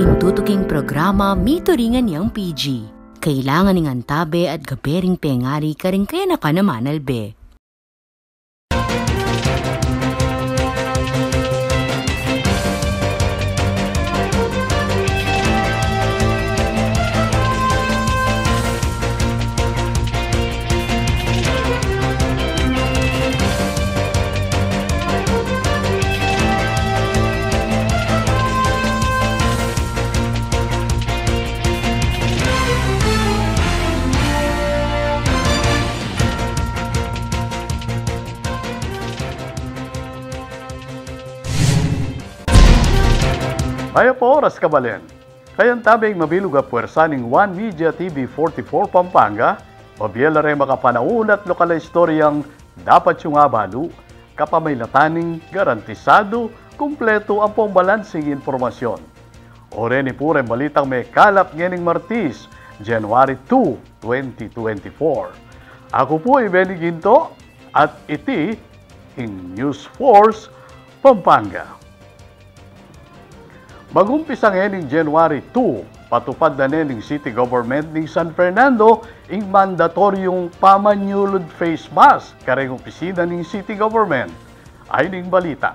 king tutuking programa mituringan niyang PG. Kailangan ng antabe at gabering pengari karing kaya na ka naman albe. Ayo po oras kabalen. Kayan tabing mabilog a puwersa ning One Media TV 44 Pampanga, mabiyala rin makapanaulat lokal na istoryang dapat yung abalo, kapamaylataning garantisado, kumpleto ang pong balansing informasyon. Ore ni pure balitang may kalap ngening Martis, January 2, 2024. Ako po Benny Ginto at iti in News Force Pampanga. Magumpisa ngayon January 2, patupad na ng City Government ng San Fernando ang mandatoryong pamanyulod face mask kareng opisina ng City Government. Ay ning balita.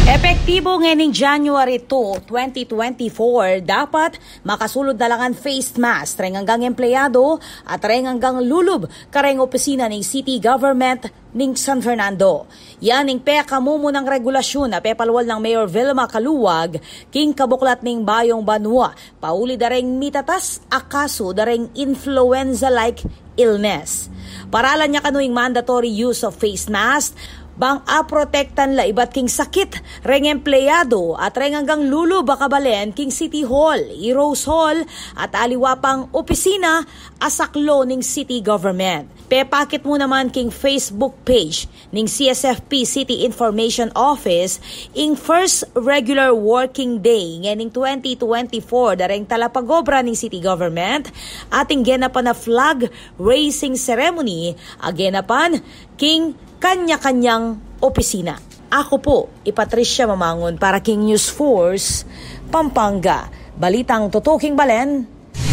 Epektibo ngayon January 2, 2024, dapat makasulod na lang ang face mask reng hanggang empleyado at reng hanggang lulub kareng opisina ng City Government ning San Fernando. Yan ning pekamumo ng regulasyon na pepalwal ng Mayor Vilma Kaluwag king kabuklat ning Bayong Banwa. Pauli dareng mitatas akaso dareng influenza-like illness. Paralan niya kanuing mandatory use of face mask bang aprotektan la ibat king sakit reng empleyado at reng hanggang lulo bakabalen king City Hall, Rose Hall at aliwapang opisina asaklo ning City Government. Pepakit mo naman king Facebook page ning CSFP City Information Office ing first regular working day nganing 2024 dareng talapagobra ning City Government ating genapan na flag raising ceremony agenapan king kanya-kanyang opisina. Ako po, Patricia Mamangon para King News Force, Pampanga. Balitang tutuking balen,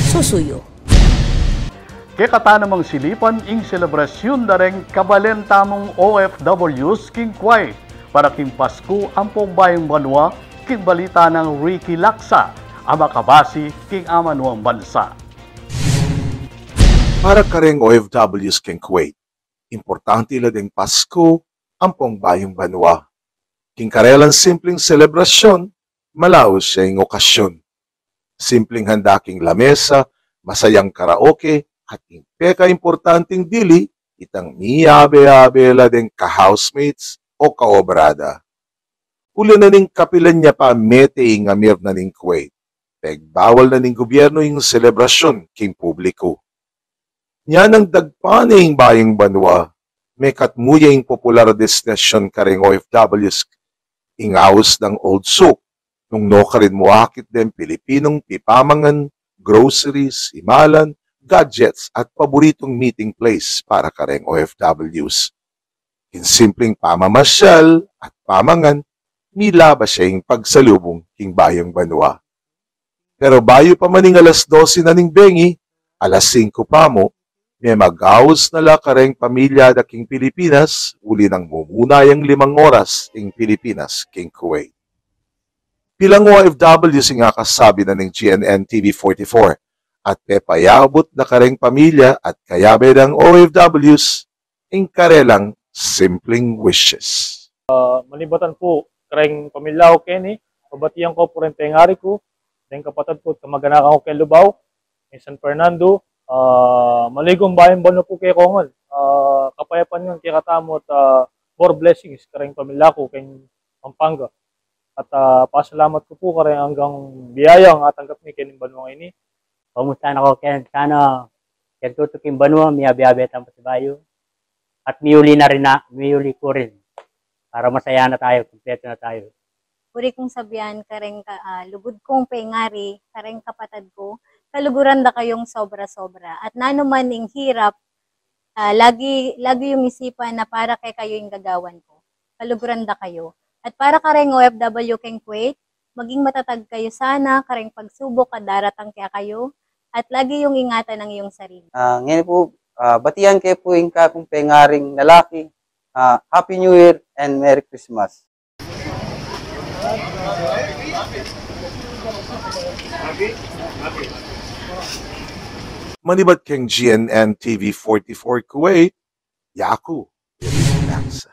susuyo. Kekata namang silipan ing selebrasyon dareng kabalen tamong OFWs king Kway para king Pasko ang pong Bayong Banwa king balita ng Ricky Laksa ang makabasi king amanuang bansa. Para kareng OFWs king Kuwait, importante ila ding Pasko ang pong Bayong Banwa. King karelang simpleng selebrasyon, malaos siya yung okasyon. Simpleng handa king lamesa, masayang karaoke, at king peka importanteng dili, itang niyabe-abe la ding ka-housemates o kaobrada. Uli na ning kapilan niya pa mete ing amir na ning Kuwait. Pegbawal na ning gobyerno yung selebrasyon king publiko. Yan ang dagpaning Bayong Banwa, may katmuya yung popular destinasyon kareng OFWs ingaws ng Old Souk, nung no ka rin muakit din Pilipinong pipamangan, groceries, imalan, gadgets at paboritong meeting place para kareng OFWs. In simpleng pamamasyal at pamangan, nilaba siya yung pagsalubong king Bayong Banwa. Pero bayo pa maning alas 12 na ning bengi, alas 5 pa mo, may mag-aos na la kareng pamilya da king Pilipinas, uli ng mumunayang 5 oras king Pilipinas king Kuwait. Pilang OFWs nga kasabi na ng GNN TV 44 at pepayabot na kareng pamilya at kayabe ng OFWs ing karelang simpleng wishes. Malibatan po kareng pamilya ko Kenny, pabatiyan ko po rin tengari ko, rin kapatid po kamag-anak ko kay Lubao, in San Fernando. Maligong Bayong Banwa po kay Kongon. Kapayapan nga kay katamot more blessings kareng pamilya ko kay Pampanga. At pasalamat ko po kareng hanggang biyaya ang atanggap ni Kening Banwa ini. Pamusta na ko kay sana kay tutuking Banwa miyabi-abi ang pasibayo. At miuli na rin na, miuli ko rin. Para masaya na tayo, kumpleto na tayo. Puri kong sabihan kareng lugod kong pengari, kareng kapatid ko, kaluguran da kayong sobra-sobra. At nanuman ning hirap, lagi yung isipan na para kay kayo yung gagawan ko. Kaluguran da kayo. At para kareng OFW keng Kuwait, maging matatag kayo sana, kareng pagsubok at daratang kaya kayo, at lagi yung ingatan ng iyong sarili. Ngayon po, batiyan kayo po yung kakong pengaring lalaki. Happy New Year and Merry Christmas. Manibat keng GNN TV 44 Kuwait, Yaku, Lansa.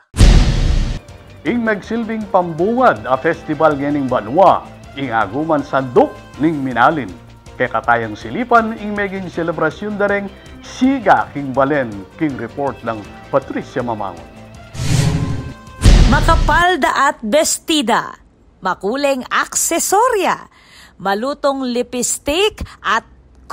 Ing magsilbing pambungad a festival ngening Banwa, ing aguman sandok ning Minalin. Kay katayang silipan ing meging selebrasyon dareng siga king Balen king report ng Patricia Mamangon. Makapalda at bestida, makuleng aksesorya, malutong lipstick at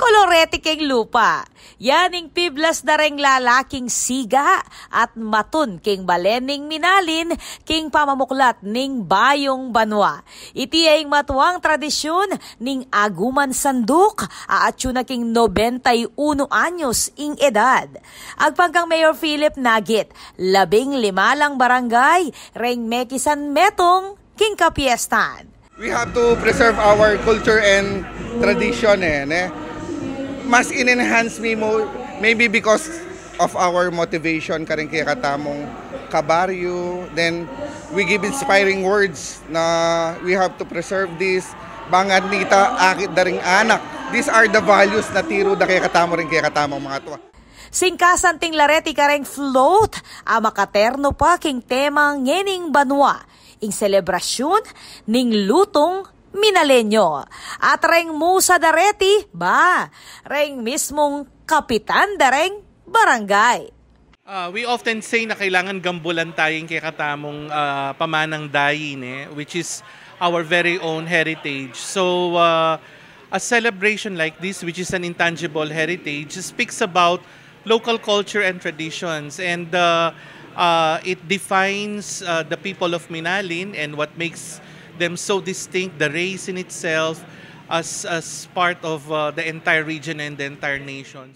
kolorete keng lupa. Yaning piblas na ring lalaking siga at matun king balening Minalin king pamamuklat ning Bayong Banwa. Iti ay matuwang tradisyon ning aguman sanduk aatyo na king 91 anyos ing edad. Agpangkang Mayor Philip Nagit, 15 lang barangay, ring mekisan metong king kapiestan. We have to preserve our culture and tradition mas in-enhance mo maybe because of our motivation karing kaya katamong kabaryo, then we give inspiring words na we have to preserve this bangad nita akit daring anak. These are the values na tiro da kaya katamo rin kaya katamong mga tuwa. Singkasan ting lareti kareng float makaterno pa king tema ngening Banwa ing selebrasyon ning lutong Minalenyo. At reng musa dareti, reng mismong kapitan dareng barangay. We often say na kailangan gambulan tayong kay katamong pamanang dayin, which is our very own heritage. So a celebration like this, which is an intangible heritage, speaks about local culture and traditions, and it defines the people of Minalin and what makes them so distinct, the race in itself, as part of the entire region and the entire nation.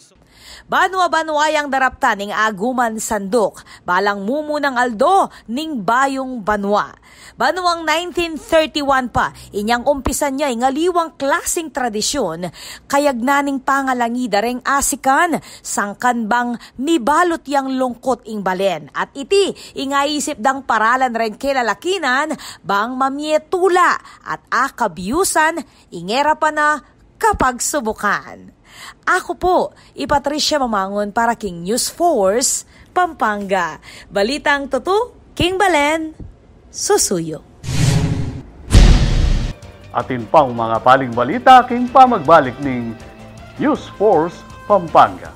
Banwa-banwa yang darapta ning aguman sandok, balang mumu ng Aldo ning Bayong Banwa. Banwang 1931 pa, inyang umpisan niya ngaliwang klasing tradisyon, kayag naning pangalangi dareng asikan, sangkan bang mibalot yang lungkot ing balen. At iti, ingaisip dang paralan ren kilalakinan, bang mamietula at akabyusan, ingera pa na kapag subukan. Ako po, Patricia Mamangon para King News Force, Pampanga. Balitang tutu, King Balen, susuyo. Atin pang mga paling balita king pamagbalik ning News Force Pampanga.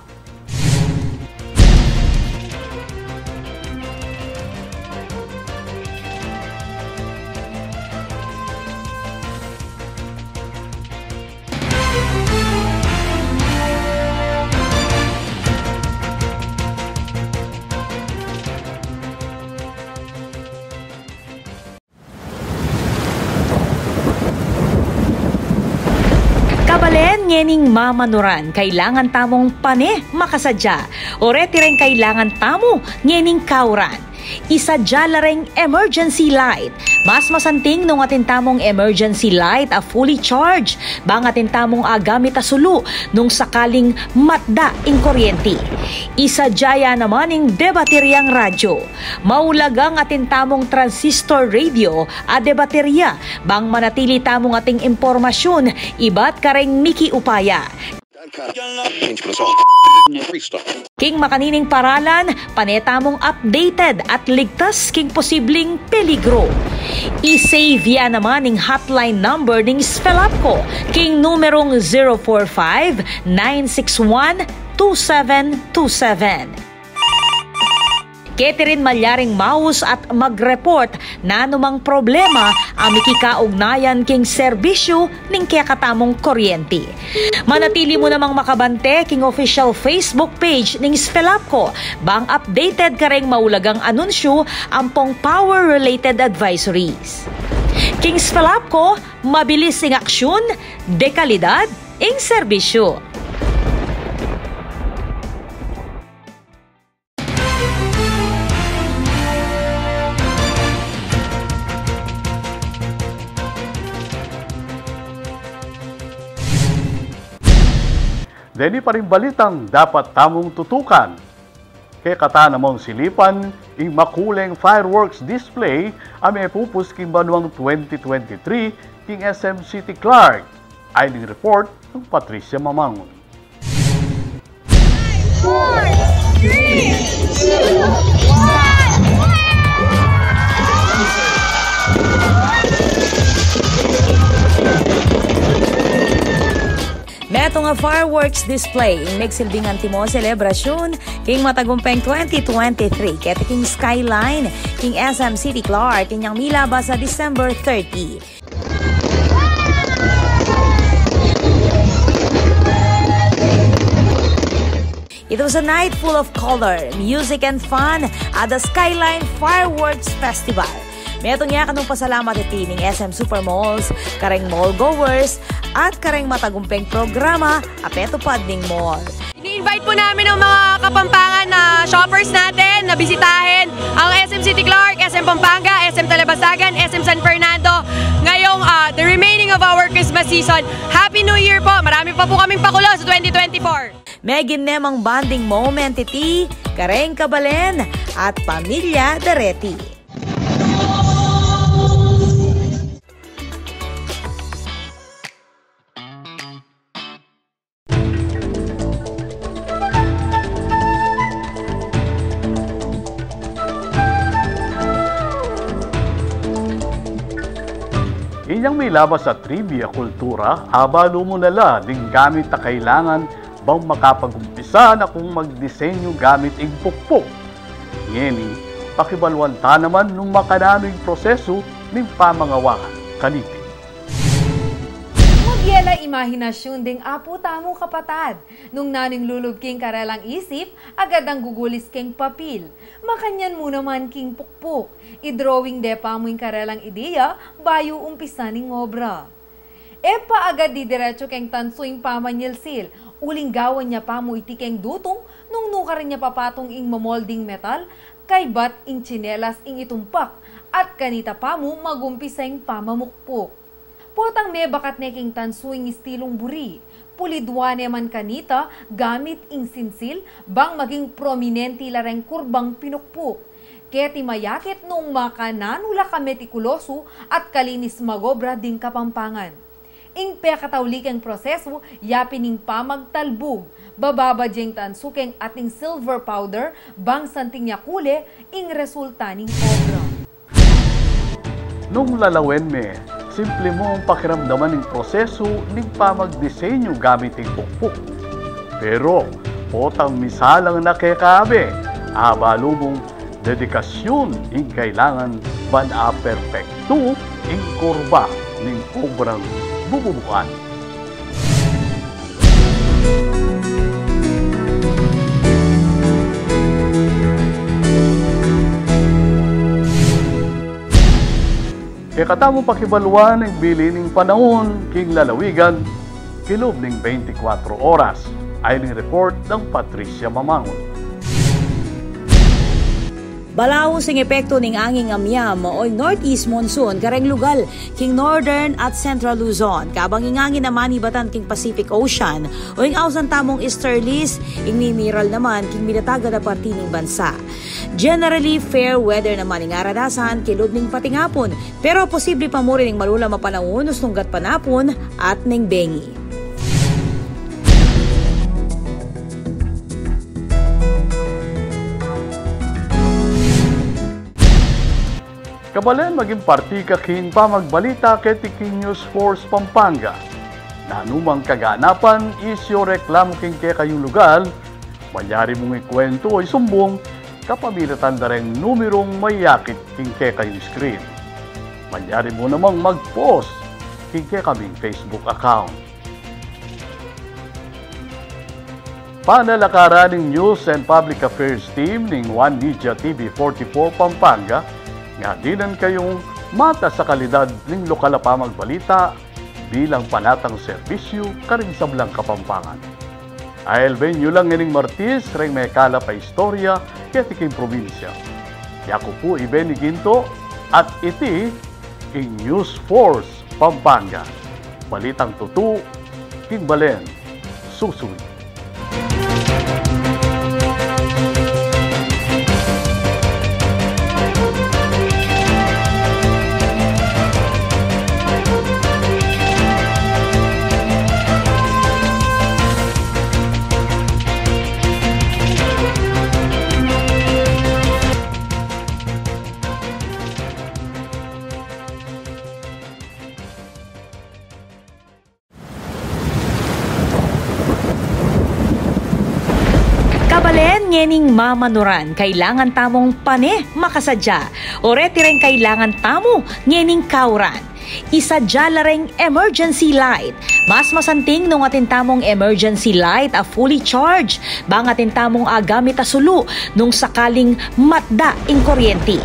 Kabalen ngening mamanuran, kailangan tamong pane makasadya. Oreti rin kailangan tamo ngening kauran. Isadya la ring emergency light. Mas masanting nung atin tamong emergency light a fully charged. Bang atin tamong agamit a sulu nung sakaling matda ing kuryente. Isadya naman ing debateryang radyo. Maulagang atin tamong transistor radio a debaterya. Bang manatili tamong ating impormasyon, ibat kareng Miki Upaya. King makanining paralan, panetamong updated at ligtas king posibleng peligro. I-save ya naman ning hotline number ning Spelapco, king numerong 045-961-2727. Catherine Malyaring Maus at mag-report na anumang problema ang mikikaugnayan king serbisyo ning kakatamong kuryente. Manatili mo namang makabante king official Facebook page ning Spelapco bang updated ka ring maulagang anunsyo ampong power-related advisories. King Spelapco, mabilis ing aksyon, dekalidad ing serbisyo. Deni pa rin balitang dapat tamong tutukan. Kay kata namang silipan, ing makuleng fireworks display ang may pupus king Banuang 2023 king SM City Clark. Ay ning report ng Patricia Mamangon. 4, 3, 2, 1. Meto nga fireworks display ing nagsilbing antimo selebrasyon king matagumpeng 2023 ket king Skyline king SM City Clark inyang milabas sa December 30. It was a night full of color, music and fun at the Skyline Fireworks Festival. Metong niya kanong pasalamat iti ning SM Supermalls, kareng mall goers, at kareng matagumpeng programa apetupad ning mall. Ini-invite po namin ang mga Kapampangan na shoppers natin na bisitahin ang SM City Clark, SM Pampanga, SM Talabasagan, SM San Fernando ngayong the remaining of our Christmas season. Happy New Year po! Marami pa po kaming pakulo sa 2024. Megin nemang bonding moment iti, kareng kabalen at pamilya Dareti. Inyang may labas sa trivia kultura, abalo mo nala ding gamit na kailangan bang makapagumpisa na kung magdisenyo gamit ing pukpok. Ngeni, pakibalwan ta naman nung makanano'y proseso ng pamangawakan kaniti. Magyela imahinasyon ding apo tamong kapatad. Nung naning lulub king karelang isip, agad ang gugulis king papil. Makanyan mo naman king pukpok. I-drawing de pa mo yung karelang ideya, bayo umpisa ning obra. Epa agad di diretso keng tansuing pamanyilsil. Uling gawan niya pa mo itikeng dutong, nung nuka rin niya papatong ing mamolding metal, kay bat ing tsinelas ing itumpak, at kanita pa mo magumpiseng pamamukpok. Potang may bakat neking tansuing istilong buri, pulidwa naman kanita gamit ing sinsil, bang maging prominente lareng kurbang pinukpok. Keti mayakit nung makananula ka metikuloso at kalinis magobra ding Kapampangan. Ing pekataulikeng proseso, yapining pamagtalbog, bababadjeng tansukeng ating silver powder, bang santing yakule, ing resulta ning obra. Nung lalawen me, simple mo ang pakiramdaman ng proseso ng pamagdisenyo gamit ng pukpuk. Pero, potang misalang nakekabe, abalo mong dedikasyon ing kailangan ban a perfecto ing kurba ng obrang bububukan. Kaya katamong pakibaluan ng bilining panahon king lalawigan, kilob ng 24 oras, ay ng report ng Patricia Mamangon. Balaw sing epekto ning angin amyam o northeast monsoon kareng lugal king northern at central Luzon kabang ingangin naman ibatan king Pacific Ocean o ing awsan tamong easterlies ing nimiral naman king minataga da parti ning bansa. Generally fair weather naman ing aradasan kilod ning patingapon pero posible pa mo rin ing malula mapanahon usnunggat panapon at ning bengi. Kabalen maging parti kaking pamagbalita kay Tiking News Force Pampanga. Nanumang kaganapan isyo reklamo king kay kayong lugar, manyari mong ikwento o isumbong kapabilitan na rin numerong mayakit king kay kayong screen. Manyari mo namang mag-post king kay kaming Facebook account. Panalakaran ng News and Public Affairs Team ng One Media TV 44 Pampanga nga dinan kayong mata sa kalidad ng lokal na pamagbalita bilang panatang serbisyo karing sablang Kapampangan. Aelben nyo lang nganing Martis ring may kala pa istorya kaya tiking probinsya. Yako po Iben Ginto at iti king News Force Pampanga. Balitang tutu, king Balen, susunod. Kung ngening mamanuran, kailangan tamong pane makasadya. O reti rin kailangan tamo ngening kauran. Isadya lareng emergency light. Mas masanting nung atin tamong emergency light a fully charged. Bang atin tamong agamit a sulu nung sakaling matda ing kuryente.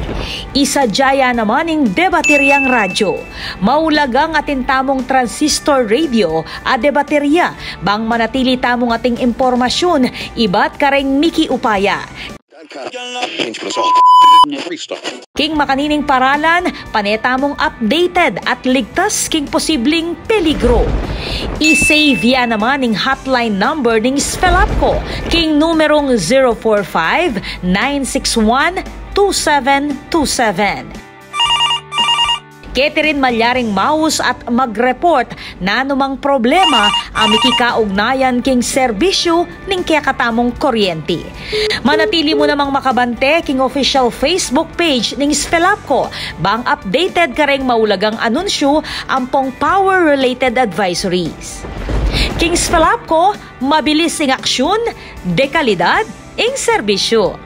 Isadya naman ing debateryang radyo. Maulagang atin tamong transistor radio a debaterya. Bang manatili tamong ating impormasyon, iba't kareng miki upaya. King makanining paralan, panetamong updated at ligtas king posibleng peligro. I-save ya naman ning hotline number ning Spelapco, king numerong 045-961-2727. Keterin malyaring mouse at mag-report na anumang problema ang mikikaugnayan king serbisyo ning kaya katamong kuryente. Manatili mo namang makabante king official Facebook page ning Spelapco bang updated ka ring maulagang anunsyo ampong power-related advisories. King Spelapco, mabilis ing aksyon, dekalidad ing serbisyo.